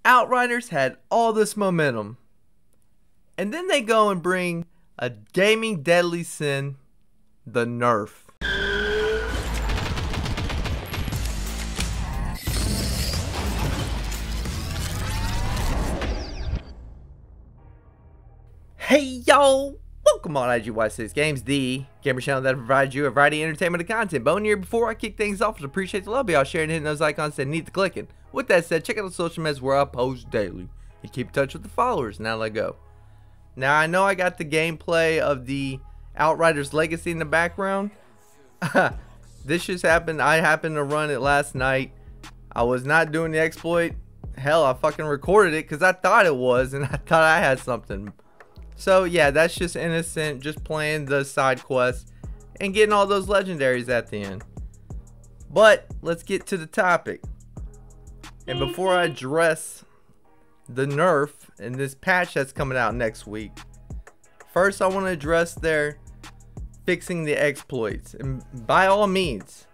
Outriders had all this momentum, and then they go and bring a gaming deadly sin, the Nerf. Hey yo! Welcome on IGY6 Games, the gamer channel that provides you a variety of entertainment and content. But here, before I kick things off, I appreciate the love y'all sharing and hitting those icons that need the clicking. With that said, check out the social medias where I post daily and keep in touch with the followers. Now let go. Now I know I got the gameplay of the Outriders Legacy in the background. This just happened. I happened to run it last night. I was not doing the exploit. Hell, I fucking recorded it because I thought it was, and I thought I had something. So yeah, that's just innocent, just playing the side quests and getting all those legendaries at the end. But let's get to the topic. And before I address the nerf and this patch that's coming out next week, first I want to address their fixing the exploits. And by all means,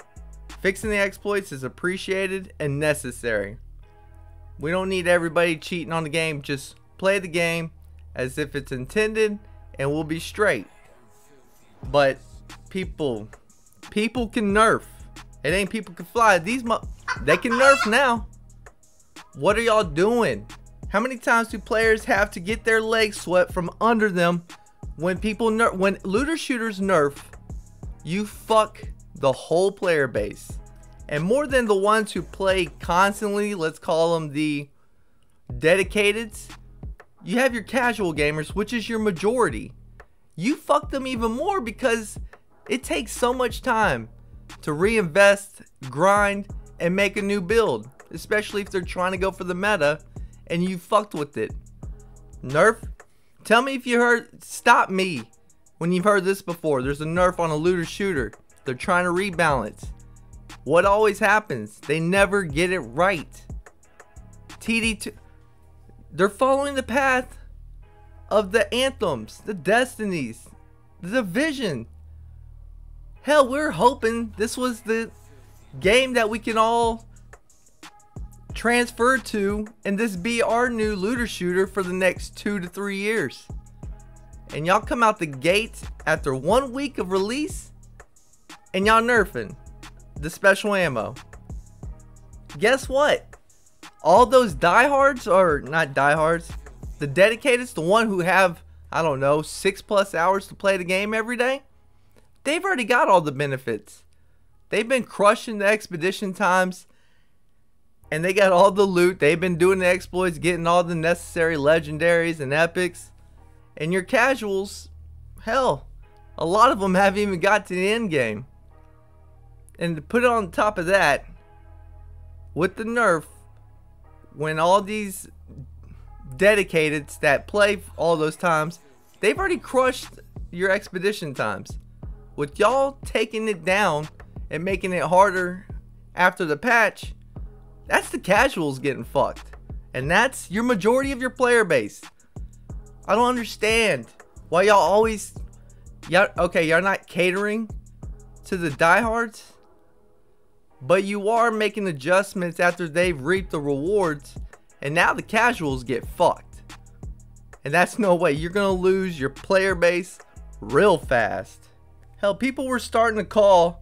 fixing the exploits is appreciated and necessary. We don't need everybody cheating on the game. Just play the game as if it's intended and we'll be straight. But people can nerf. It ain't people can fly. They can nerf now. What are y'all doing? How many times do players have to get their legs swept from under them when people nerf? When looter shooters nerf, you fuck the whole player base. And more than the ones who play constantly, let's call them the dedicateds, you have your casual gamers, which is your majority. You fuck them even more because it takes so much time to reinvest, grind, and make a new build, especially if they're trying to go for the meta and you fucked with it. Nerf, tell me if you heard, stop me when you've heard this before. There's a nerf on a looter shooter. They're trying to rebalance. What always happens? They never get it right. TD2, they're following the path of the Anthems, the Destinies, the Division. Hell, we're hoping this was the game that we can all transfer to and this be our new looter shooter for the next 2 to 3 years. And y'all come out the gates after 1 week of release and y'all nerfing the special ammo. Guess what? All those diehards, or not diehards, the dedicateds, the one who have, I don't know, 6+ hours to play the game every day, they've already got all the benefits. They've been crushing the expedition times and they got all the loot. They've been doing the exploits, getting all the necessary legendaries and epics. And your casuals, hell, a lot of them haven't even got to the end game. And to put it on top of that, with the nerf, when all these dedicateds that play all those times, they've already crushed your expedition times. With y'all taking it down and making it harder after the patch, that's the casuals getting fucked. And that's your majority of your player base. I don't understand why y'all always, okay, you're not catering to the diehards, but you are making adjustments after they've reaped the rewards, and now the casuals get fucked. And that's no way. You're gonna lose your player base real fast. Hell, people were starting to call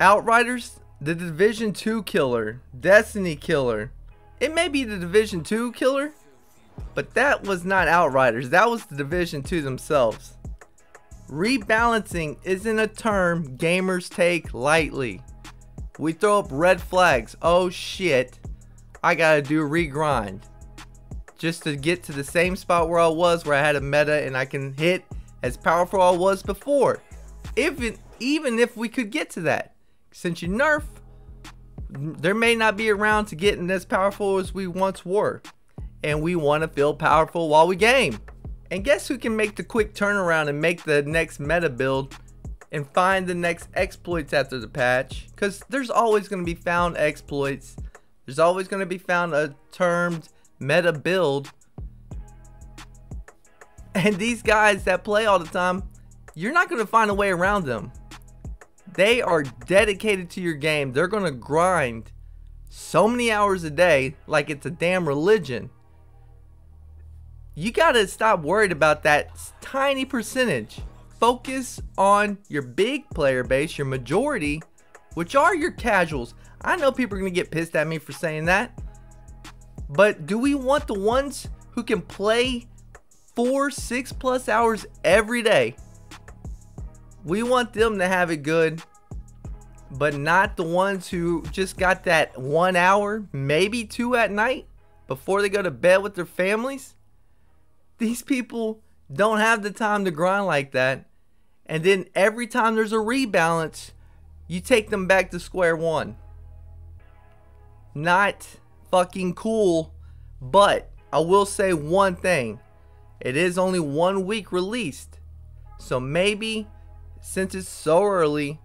Outriders the Division 2 killer, Destiny killer. It may be the Division 2 killer, but that was not Outriders. That was the Division 2 themselves. Rebalancing isn't a term gamers take lightly. We throw up red flags. Oh shit, I gotta do a regrind just to get to the same spot where I was, where I had a meta and I can hit as powerful I was before. Even if we could get to that. Since you nerf, there may not be around to getting as powerful as we once were. And we want to feel powerful while we game. And guess who can make the quick turnaround and make the next meta build and find the next exploits after the patch? Because there's always going to be found exploits. There's always going to be found a termed meta build. And these guys that play all the time, you're not going to find a way around them. They are dedicated to your game. They're going to grind so many hours a day like it's a damn religion. You gotta stop worried about that tiny percentage. Focus on your big player base, your majority, which are your casuals. I know people are gonna get pissed at me for saying that, but do we want the ones who can play 4-6+ hours every day? We want them to have it good, but not the ones who just got that 1 hour, maybe 2 at night before they go to bed with their families. These people don't have the time to grind like that. And then every time there's a rebalance, you take them back to square one. Not fucking cool. But I will say one thing. It is only 1 week released. So maybe since it's so early,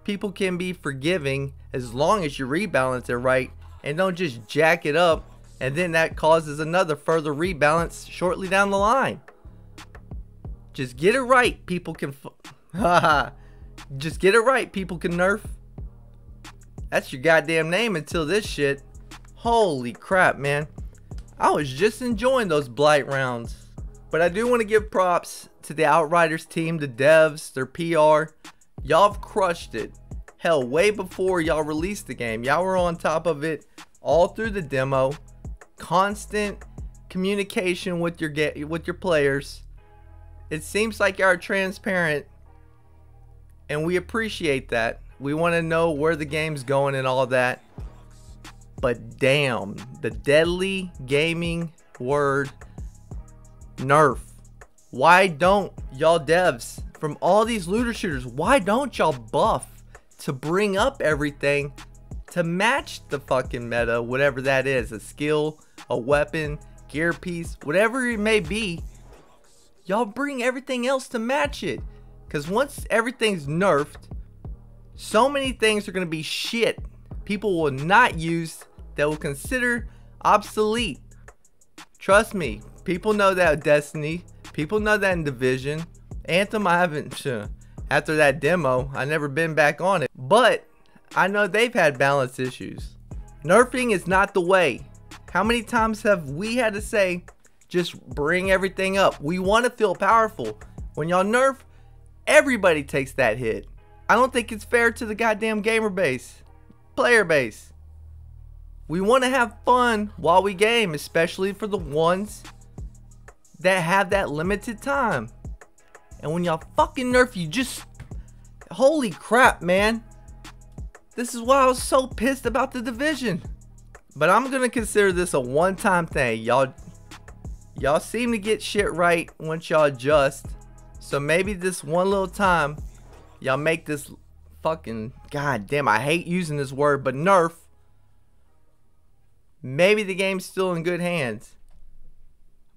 people can be forgiving as long as you rebalance it right and don't just jack it up, and then that causes another further rebalance shortly down the line. Just get it right, people can just get it right, people can nerf. That's your goddamn name until this shit. Holy crap, man. I was just enjoying those blight rounds. But I do want to give props to the Outriders team, the devs, their PR. Y'all have crushed it. Hell, way before y'all released the game. Y'all were on top of it all through the demo. Constant communication with your players. It seems like y'all are transparent, and we appreciate that. We want to know where the game's going and all that. But damn, the deadly gaming word, nerf. Why don't y'all devs from all these looter shooters, why don't y'all buff to bring up everything to match the fucking meta, whatever that is, a skill, a weapon, gear piece, whatever it may be. Y'all bring everything else to match it. Because once everything's nerfed, so many things are going to be shit people will not use, that will consider obsolete. Trust me, people know that with Destiny. People know that in Division. Anthem, I haven't, after that demo, I never been back on it. But I know they've had balance issues. Nerfing is not the way. How many times have we had to say, just bring everything up? We want to feel powerful. When y'all nerf, everybody takes that hit. I don't think it's fair to the goddamn gamer base, player base. We want to have fun while we game, especially for the ones that have that limited time. And when y'all fucking nerf, you just, holy crap, man. This is why I was so pissed about the Division. But I'm gonna consider this a one-time thing. Y'all seem to get shit right once y'all adjust. So maybe this one little time, y'all make this fucking, god damn, I hate using this word, but nerf. Maybe the game's still in good hands.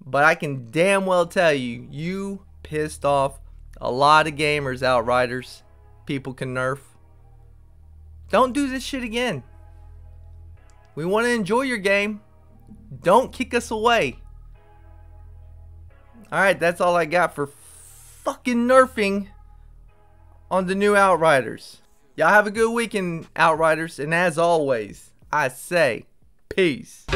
But I can damn well tell you, you pissed off a lot of gamers, Outriders. People can nerf. Don't do this shit again. We want to enjoy your game. Don't kick us away. Alright, that's all I got for fucking nerfing on the new Outriders. Y'all have a good weekend, Outriders. And as always, I say, peace.